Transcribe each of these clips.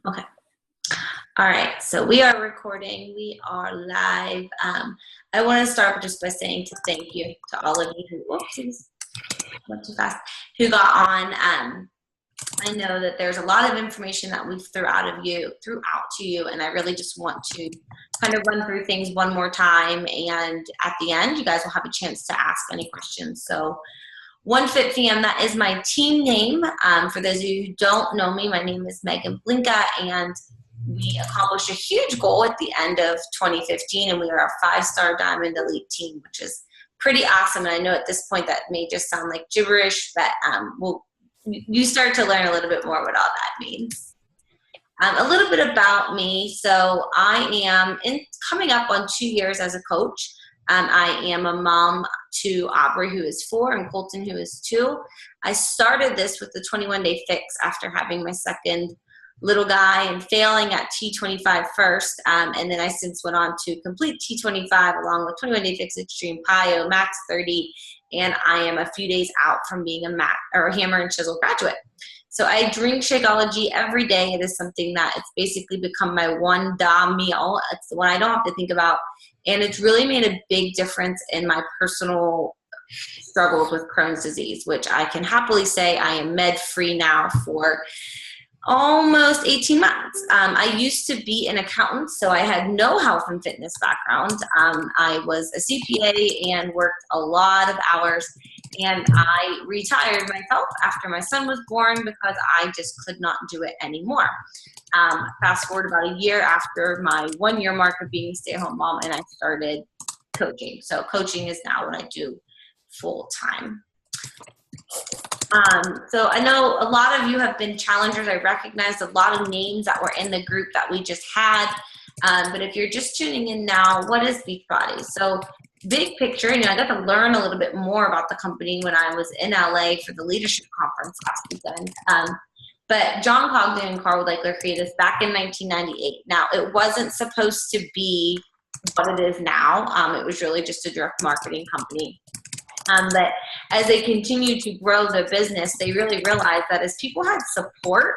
Okay. All right, so we are recording. We are live. I want to start just by saying thank you to all of you who, whoopsies, went too fast, who got on. I know that there's a lot of information that we've threw out to you, and I really just want to kind of run through things one more time, and at the end, you guys will have a chance to ask any questions. So, One Fit Fam, that is my team name. For those of you who don't know me, my name is Maegan Blinka, and we accomplished a huge goal at the end of 2015, and we are a 5-star Diamond Elite team, which is pretty awesome. And I know at this point that may just sound like gibberish, but you start to learn a little bit more what all that means. A little bit about me. So I am coming up on 2 years as a coach. I am a mom to Aubrey, who is 4, and Colton, who is 2. I started this with the 21-day fix after having my second little guy and failing at T25 first, and then I since went on to complete T25 along with 21-day fix, extreme PIO, max 30, and I am a few days out from being a hammer and chisel graduate. So I drink Shakeology every day. It is something that it's basically become my one da meal. It's the one I don't have to think about, and it's really made a big difference in my personal struggles with Crohn's disease, which I can happily say I am med-free now for almost 18 months. I used to be an accountant, so I had no health and fitness background. I was a CPA and worked a lot of hours, and I retired myself after my son was born because I just could not do it anymore. Fast forward about a year after my 1-year mark of being a stay-at-home mom, and I started coaching. So coaching is now what I do full time. So I know a lot of you have been challengers. I recognized a lot of names that were in the group that we just had. But if you're just tuning in now, what is BEACHBODY? So big picture, I got to learn a little bit more about the company when I was in LA for the leadership conference last weekend. But John Cogden and Carl Woodlaker created this back in 1998. Now, it wasn't supposed to be what it is now. It was really just a direct marketing company. But as they continued to grow the business, they really realized that as people had support,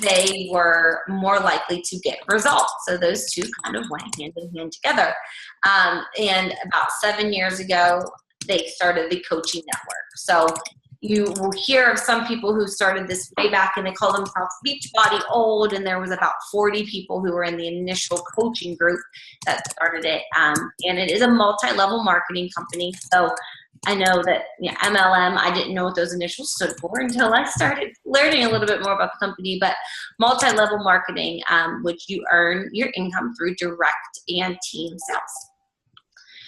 they were more likely to get results. So those two kind of went hand in hand together. And about 7 years ago, they started the coaching network. So you will hear of some people who started this way back, and they call themselves BEACHBODY old, and there was about 40 people who were in the initial coaching group that started it. And it is a multi-level marketing company. So I know that MLM, I didn't know what those initials stood for until I started learning a little bit more about the company, but multi-level marketing, which you earn your income through direct and team sales.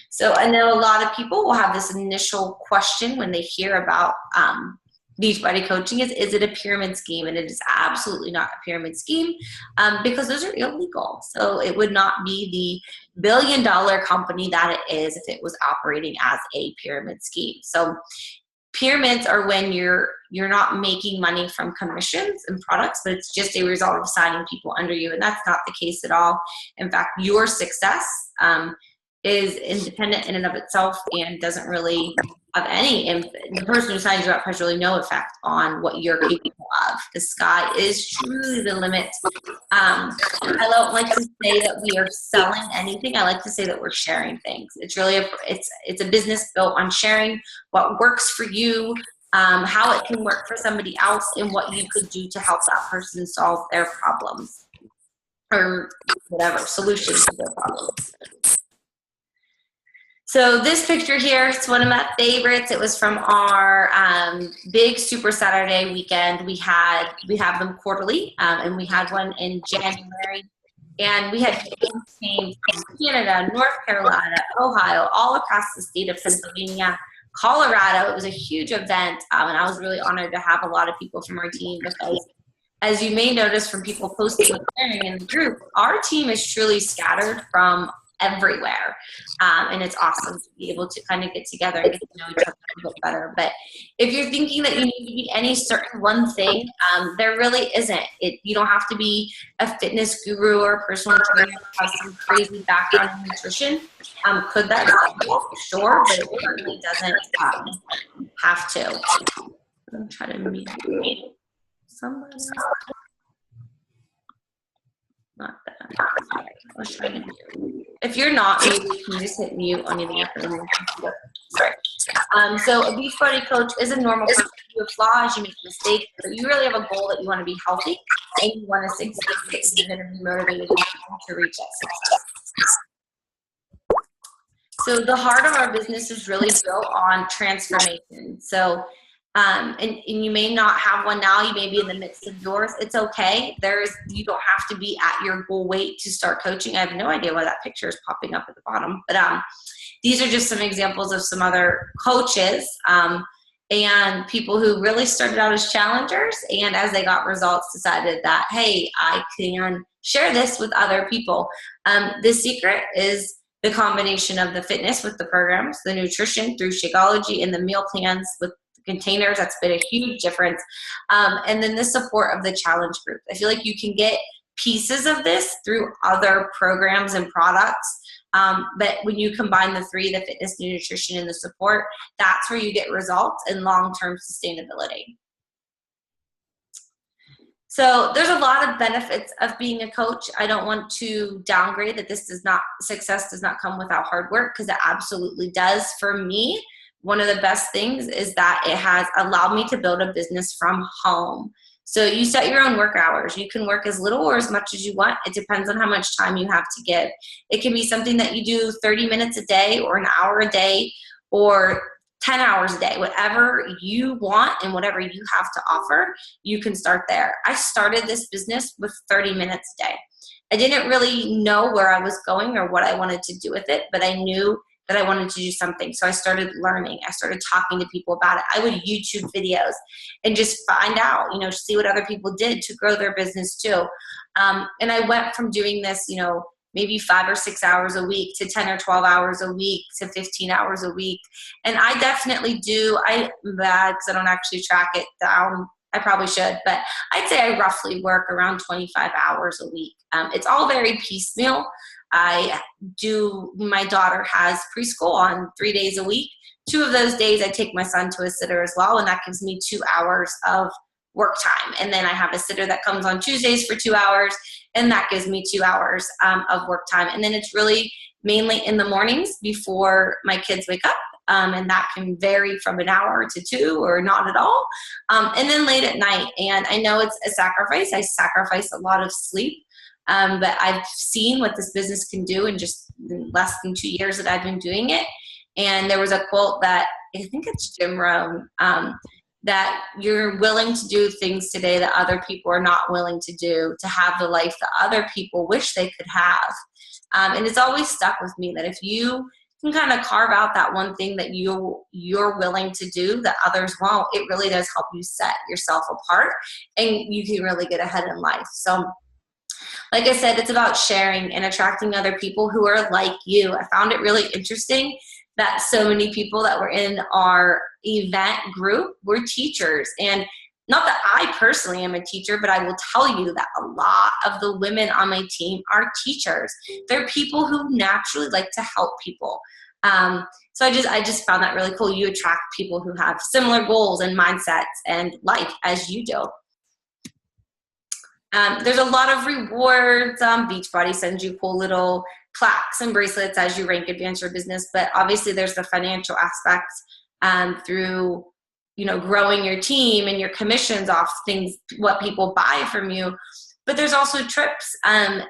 So I know a lot of people will have this initial question when they hear about BEACHBODY coaching is it a pyramid scheme? And it is absolutely not a pyramid scheme because those are illegal. So it would not be the billion-dollar company that it is if it was operating as a pyramid scheme. So pyramids are when you're not making money from commissions and products, but it's just a result of signing people under you. And that's not the case at all. In fact, your success is independent in and of itself and doesn't really have any impact. The person who signs you up has really no effect on what you're capable of. The sky is truly the limit. I don't like to say that we are selling anything. I like to say that we're sharing things. It's really it's a business built on sharing what works for you, how it can work for somebody else, and what you could do to help that person solve their problems or whatever solutions to their problems. So this picture here, it's one of my favorites. It was from our big Super Saturday weekend. We have them quarterly, and we had one in January. And we had people came from Canada, North Carolina, Ohio, all across the state of Pennsylvania, Colorado. It was a huge event, and I was really honored to have a lot of people from our team because, as you may notice from people posting and sharing in the group, our team is truly scattered from everywhere, and it's awesome to be able to kind of get together and get to know each other a little bit better. But if you're thinking that you need to be any certain one thing, there really isn't. You don't have to be a fitness guru or a personal trainer or have some crazy background in nutrition. Could that help? Sure, but it certainly doesn't have to. I'm trying to meet somebody. was trying to do. If you're not, maybe you can just hit mute on either your phone. Sorry. So a Beachbody coach is a normal person. You have flaws, you make mistakes, but you really have a goal that you want to be healthy and you want to succeed. You're going to be motivated to reach that success. So the heart of our business is really built on transformation. So, and you may not have one now, you may be in the midst of yours. It's okay. You don't have to be at your goal weight to start coaching. I have no idea why that picture is popping up at the bottom, but these are just some examples of some other coaches and people who really started out as challengers, and as they got results decided that, hey, I can share this with other people. The secret is the combination of the fitness with the programs, the nutrition through Shakeology, and the meal plans with containers. That's been a huge difference. And then the support of the challenge group. I feel like you can get pieces of this through other programs and products. But when you combine the three, the fitness, the nutrition, and the support, that's where you get results and long-term sustainability. So there's a lot of benefits of being a coach. I don't want to downgrade that success does not come without hard work, because it absolutely does. For me, one of the best things is that it has allowed me to build a business from home. So you set your own work hours. You can work as little or as much as you want. It depends on how much time you have to give. It can be something that you do 30 minutes a day or an hour a day or 10 hours a day. Whatever you want and whatever you have to offer, you can start there. I started this business with 30 minutes a day. I didn't really know where I was going or what I wanted to do with it, but I knew that I wanted to do something. So I started learning. I started talking to people about it. I would YouTube videos and just find out, see what other people did to grow their business too. And I went from doing this, maybe 5 or 6 hours a week to 10 or 12 hours a week to 15 hours a week. And I definitely I'm bad because I don't actually track it down. I probably should, but I'd say I roughly work around 25 hours a week. It's all very piecemeal. My daughter has preschool on 3 days a week. 2 of those days I take my son to a sitter as well, and that gives me 2 hours of work time. And then I have a sitter that comes on Tuesdays for 2 hours, and that gives me 2 hours of work time. And then it's really mainly in the mornings before my kids wake up. And that can vary from an hour to 2 or not at all. And then late at night. And I know it's a sacrifice. I sacrifice a lot of sleep. But I've seen what this business can do in just less than 2 years that I've been doing it. And there was a quote that, I think it's Jim Rohn, that you're willing to do things today that other people are not willing to do, to have the life that other people wish they could have. And it's always stuck with me that if you can kind of carve out that one thing that you're willing to do that others won't, it really does help you set yourself apart and you can really get ahead in life. So like I said, it's about sharing and attracting other people who are like you. I found it really interesting that so many people that were in our event group were teachers. And not that I personally am a teacher, but I will tell you that a lot of the women on my team are teachers. They're people who naturally like to help people. So I just found that really cool. You attract people who have similar goals and mindsets and life as you do. There's a lot of rewards. Beachbody sends you cool little plaques and bracelets as you rank advance your business. But obviously there's the financial aspect through, growing your team and your commissions off things, what people buy from you. But there's also trips.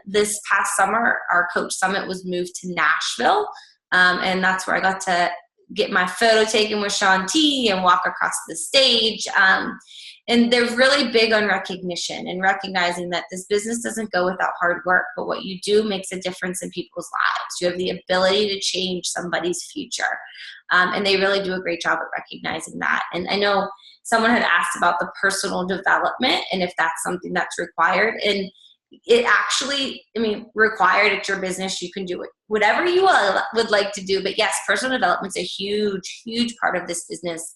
This past summer, our coach summit was moved to Nashville. And that's where I got to get my photo taken with Shaun T and walk across the stage. And they're really big on recognition and recognizing that this business doesn't go without hard work, but what you do makes a difference in people's lives. You have the ability to change somebody's future. And they really do a great job at recognizing that. And I know someone had asked about the personal development and if that's something that's required. And it actually, required at your business, you can do it, whatever you would like to do. But yes, personal development is a huge, huge part of this business.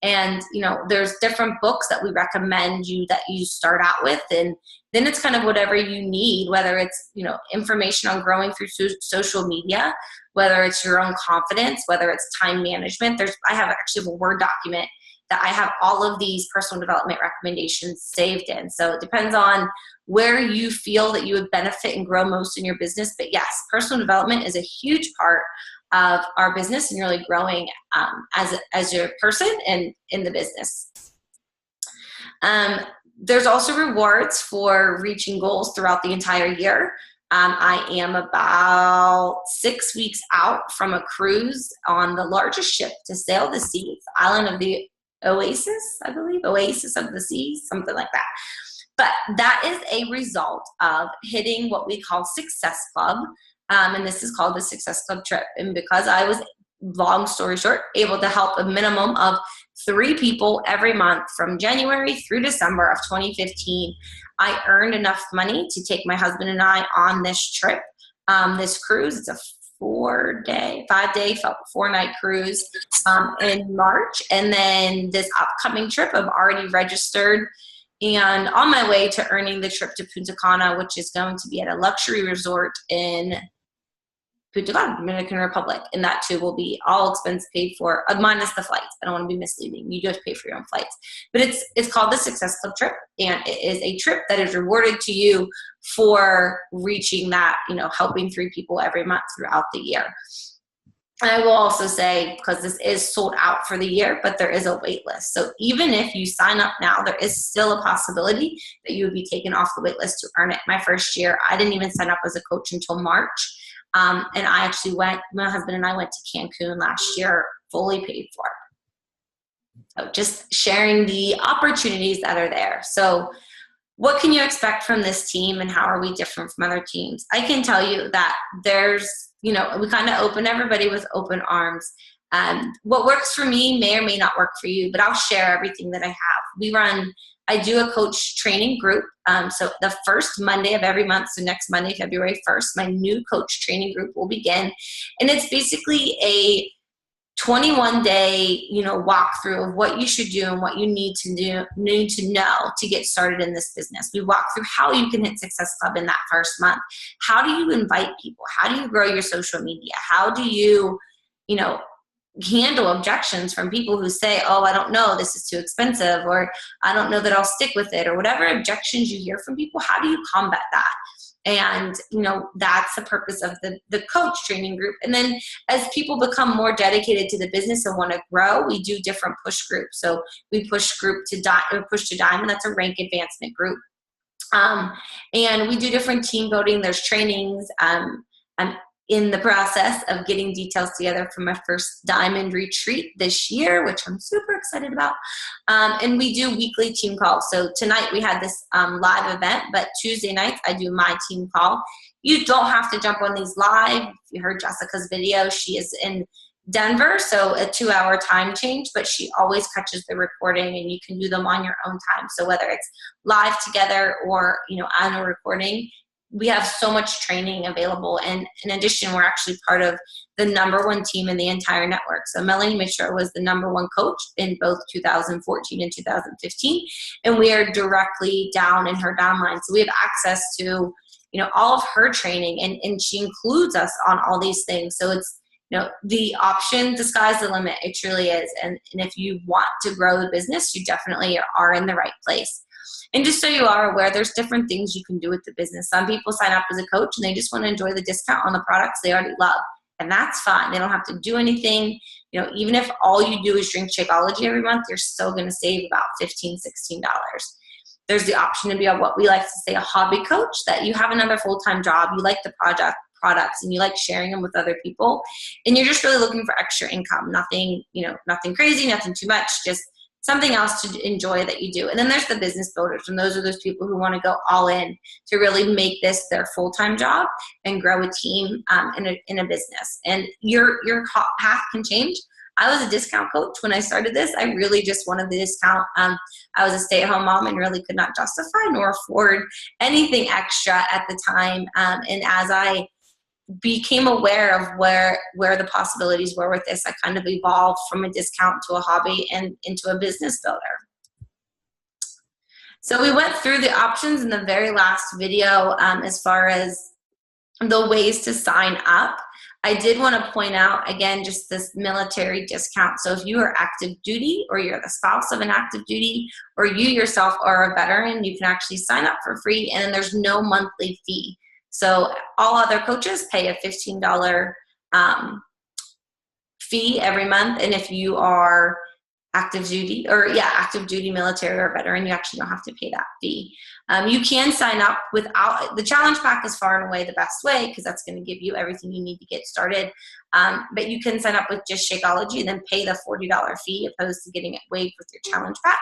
And, there's different books that we recommend that you start out with. And then it's kind of whatever you need, whether it's, information on growing through social media, whether it's your own confidence, whether it's time management. I have actually a Word document that I have all of these personal development recommendations saved in. So it depends on where you feel that you would benefit and grow most in your business. But yes, personal development is a huge part of our business and really growing as your person and in the business. There's also rewards for reaching goals throughout the entire year. I am about 6 weeks out from a cruise on the largest ship to sail the seas, island of the Oasis, I believe, Oasis of the Seas, something like that. But that is a result of hitting what we call Success Club, and this is called the Success Club trip. And because I was, long story short, able to help a minimum of 3 people every month from January through December of 2015, I earned enough money to take my husband and I on this trip, this cruise. It's a 4-day, 5-day, 4-night cruise in March. And then this upcoming trip, I'm already registered and on my way to earning the trip to Punta Cana, which is going to be at a luxury resort in Punta Cana, Dominican Republic, and that too will be all expense paid for, minus the flights. I don't want to be misleading. You do have to pay for your own flights. But it's called the Success Club trip, and it is a trip that is rewarded to you for reaching that, helping 3 people every month throughout the year. And I will also say, because this is sold out for the year, but there is a wait list. So even if you sign up now, there is still a possibility that you would be taken off the wait list to earn it. My first year, I didn't even sign up as a coach until March. And I actually my husband and I went to Cancun last year, fully paid for. So just sharing the opportunities that are there. So what can you expect from this team and how are we different from other teams? I can tell you that there's, we kind of open everybody with open arms. What works for me may or may not work for you, but I'll share everything that I have. I do a coach training group. So the first Monday of every month, so next Monday, February 1st, my new coach training group will begin. And it's basically a 21-day, walkthrough of what you should do and what you need to know to get started in this business. We walk through how you can hit Success Club in that first month. How do you invite people? How do you grow your social media? How do you, handle objections from people who say, oh, I don't know, this is too expensive, or I don't know that I'll stick with it, or whatever objections you hear from people. How do you combat that? And, that's the purpose of the coach training group. And then as people become more dedicated to the business and want to grow, we do different push groups. So we push push to diamond. That's a rank advancement group. And we do different team building. There's trainings. I'm in the process of getting details together for my first diamond retreat this year, which I'm super excited about. And we do weekly team calls. So tonight we had this live event, but Tuesday nights I do my team call. You don't have to jump on these live. If you heard Jessica's video, she is in Denver, so a 2-hour time change, but she always catches the recording and you can do them on your own time. So whether it's live together or, on a recording, we have so much training available. And in addition, we're actually part of the #1 team in the entire network. So Melanie Mitchell was the #1 coach in both 2014 and 2015. And we are directly down in her downline. So we have access to, all of her training, and she includes us on all these things. So it's, the option, the sky's the limit. It truly is. And if you want to grow the business, you definitely are in the right place. And just so you are aware, there's different things you can do with the business. Some people sign up as a coach and they just want to enjoy the discount on the products they already love. And that's fine. They don't have to do anything. Even if all you do is drink Shakeology every month, you're still going to save about $15, $16. There's the option to be what we like to say a hobby coach, that you have another full-time job, you like the products and you like sharing them with other people, and you're just really looking for extra income. Nothing, nothing crazy, nothing too much, just something else to enjoy that you do. And then there's the business builders, and those are those people who want to go all in to really make this their full-time job and grow a team in a business. And your path can change. I was a discount coach when I started this. I really just wanted the discount. I was a stay-at-home mom and really could not justify nor afford anything extra at the time. And as I became aware of where the possibilities were with this, I kind of evolved from a discount to a hobby and into a business builder. So we went through the options in the very last video as far as the ways to sign up. I did want to point out, again, just this military discount. So if you are active duty, or you're the spouse of an active duty, or you yourself are a veteran, you can actually sign up for free, and then there's no monthly fee. So all other coaches pay a $15 fee every month, and if you are active duty, or active duty, military, or veteran, you actually don't have to pay that fee. You can sign up without, the challenge pack is far and away the best way, because that's going to give you everything you need to get started. But you can sign up with just Shakeology and then pay the $40 fee, opposed to getting it waived with your challenge pack.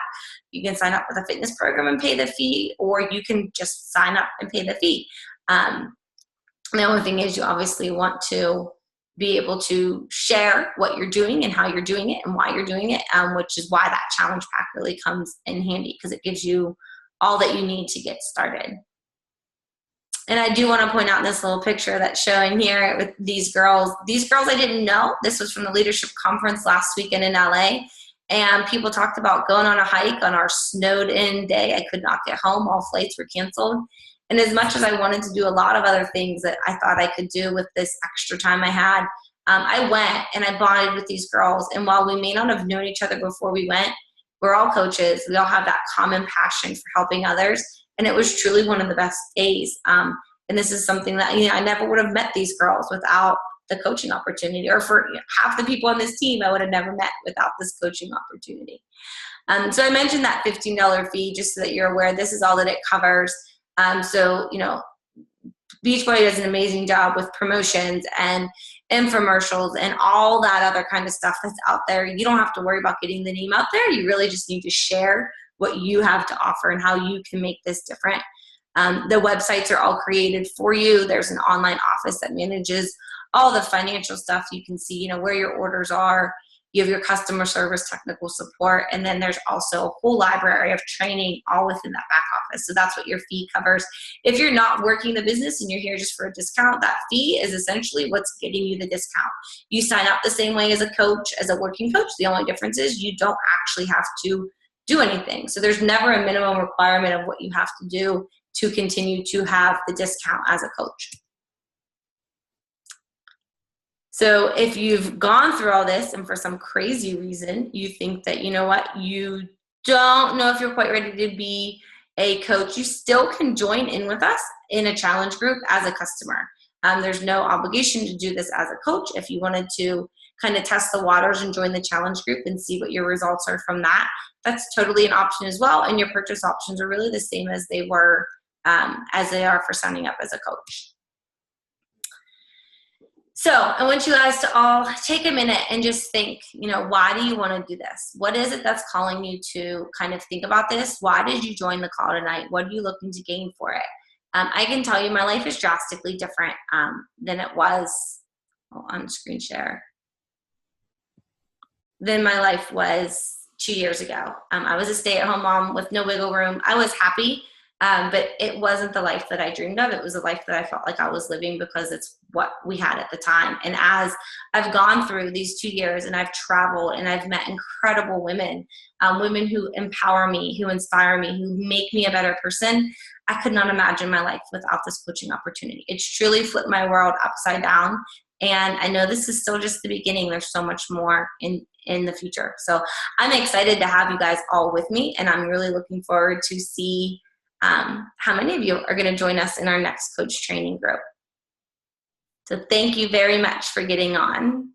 You can sign up with a fitness program and pay the fee, or you can just sign up and pay the fee. The only thing is, you obviously want to be able to share what you're doing and how you're doing it and why you're doing it, which is why that challenge pack really comes in handy, because it gives you all that you need to get started. And I do want to point out this little picture that's showing here with these girls. These girls I didn't know. This was from the leadership conference last weekend in LA. And people talked about going on a hike on our snowed in day. I could not get home. All flights were canceled. And as much as I wanted to do a lot of other things that I thought I could do with this extra time I had, I went and I bonded with these girls. And while we may not have known each other before we went, we're all coaches. We all have that common passion for helping others. And it was truly one of the best days. And this is something that, I never would have met these girls without the coaching opportunity, or for half the people on this team I would have never met without this coaching opportunity. So I mentioned that $15 fee just so that you're aware this is all that it covers. So, Beachbody does an amazing job with promotions and infomercials and all that other kind of stuff that's out there. You don't have to worry about getting the name out there. You really just need to share what you have to offer and how you can make this different. The websites are all created for you. There's an online office that manages all the financial stuff. You can see, where your orders are. You have your customer service, technical support, and then there's also a whole library of training all within that back office. So that's what your fee covers. If you're not working the business and you're here just for a discount, that fee is essentially what's getting you the discount. You sign up the same way as a coach, as a working coach. The only difference is you don't actually have to do anything. So there's never a minimum requirement of what you have to do to continue to have the discount as a coach. So if you've gone through all this and for some crazy reason you think that, you don't know if you're quite ready to be a coach, you still can join in with us in a challenge group as a customer. There's no obligation to do this as a coach. If you wanted to kind of test the waters and join the challenge group and see what your results are from that, that's totally an option as well. And your purchase options are really the same as they were, as they are for signing up as a coach. So I want you guys to all take a minute and just think, why do you want to do this? What is it that's calling you to kind of think about this? Why did you join the call tonight? What are you looking to gain for it? I can tell you my life is drastically different than it was on screen share, than my life was 2 years ago. I was a stay-at-home mom with no wiggle room. I was happy. But it wasn't the life that I dreamed of. It was a life that I felt like I was living because it's what we had at the time. And as I've gone through these 2 years and I've traveled and I've met incredible women, women who empower me, who inspire me, who make me a better person, I could not imagine my life without this coaching opportunity. It's truly flipped my world upside down. And I know this is still just the beginning. There's so much more in the future. So I'm excited to have you guys all with me. And I'm really looking forward to see how many of you are going to join us in our next coach training group. So thank you very much for getting on.